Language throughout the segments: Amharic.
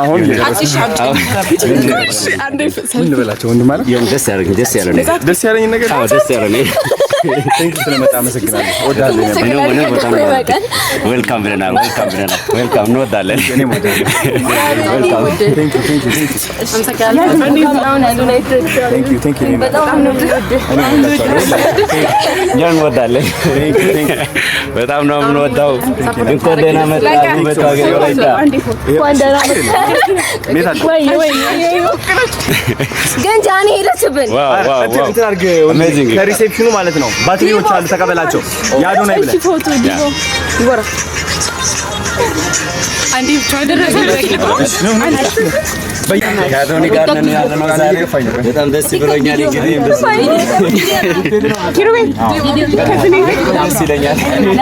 አሁን ምን ልበላቸው ወንድም ማለት ደስ ያለኝ ነገር ቴንክ ዩ ስለመጣ አመሰግናለሁ። ወዳለኝ እኔ በጣም ዌልካም ብለናል። ዌልካም እንወዳለን። ዌልካም ቴንክ ዩ ያን ወዳለን። በጣም ነው የምንወዳው። እንኳን ደህና መጣችሁ በታገኝ ወላይታ ግን ጃኒ ሄደችብን። አሜዚንግ ከሪሴፕሽኑ ማለት ነው። ባትሪዎች አሉ ተቀበላቸው። ያዶና ይብላ ፎቶ ዲቦ ይወራ አንዲ ቻደረሰ ከአዶኒ ጋር ነን ያለነው ዛሬ በጣም ደስ ብሎኛል። እንግዲህ ኪሩቤል ደስ ይለኛል።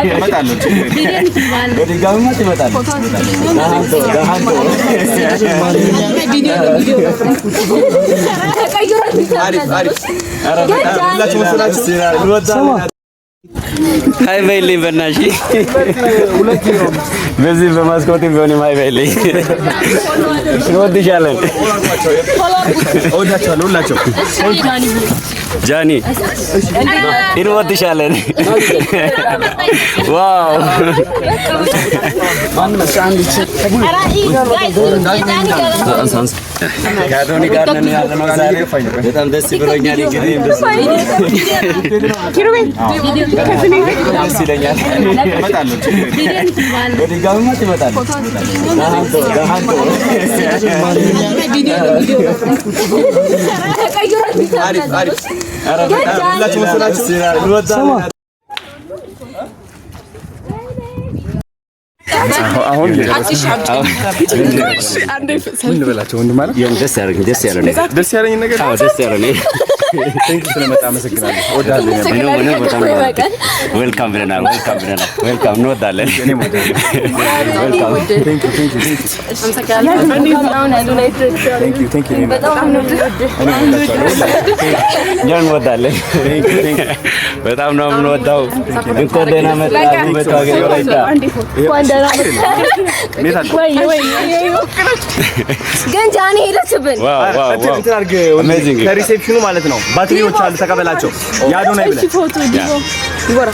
እመጣለሁ። በድጋሚ እመጣለሁ። ሃይ በይልኝ በእናትሽ በዚህ በማስኮት ቢሆን ሃይ በይልኝ። እንወድሻለን። እወዳቸዋለሁ ሁላቸው። ጃኒ እንወድሻለን። ዋው ከአዶኒ ጋር ነን ያለነው ዛሬ በጣም ደስ ብሎኛል። እንግዲህ ኪሩቤል ደስ ይለኛል። እመጣለሁ። በድጋሚ እመጣለሁ። አሁን ምን ልበላቸው ወንድም ማለት ደስ ያለኝ ነገር ቴንክ ዩ ስለመጣ አመሰግናለሁ። ወዳለኝ እኔ በጣም ዌልካም ብለናል። ዌልካም እንወዳለን። ዌልካም ቴንክ ዩ ያን እንወዳለን። በጣም ነው የምንወዳው። እንኳን ደህና መጣችሁ በታገኝ ወላይታ ግን ጃኒ ሄደችብን። አሜዚንግ ከሪሴፕሽኑ ማለት ነው። ባትሪዎች አሉ ተቀበላቸው። ያዶና ይብላ ፎቶ ዲቦ ይወራ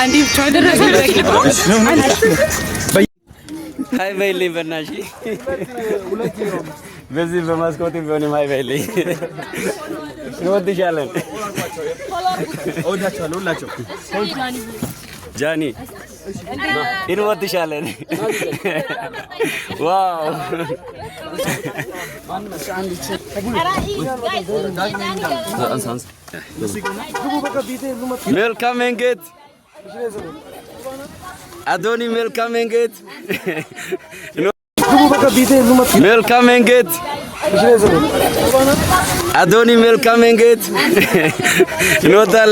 አንዲ ቻደረሰ ሃይ በይልኝ በእናትሽ በዚህ በማስኮት ቢሆን ሃይ በይልኝ። እንወድሻለን። እወዳቸዋለሁ ሁላቸው። ጃኒ እንወድሻለን። ዋው ሜልካም መንገድ አዶኒ ሜልካም መንገድ ሜልካም መንገድ አዶኒ ሜልካም መንገድ እንወዳለን።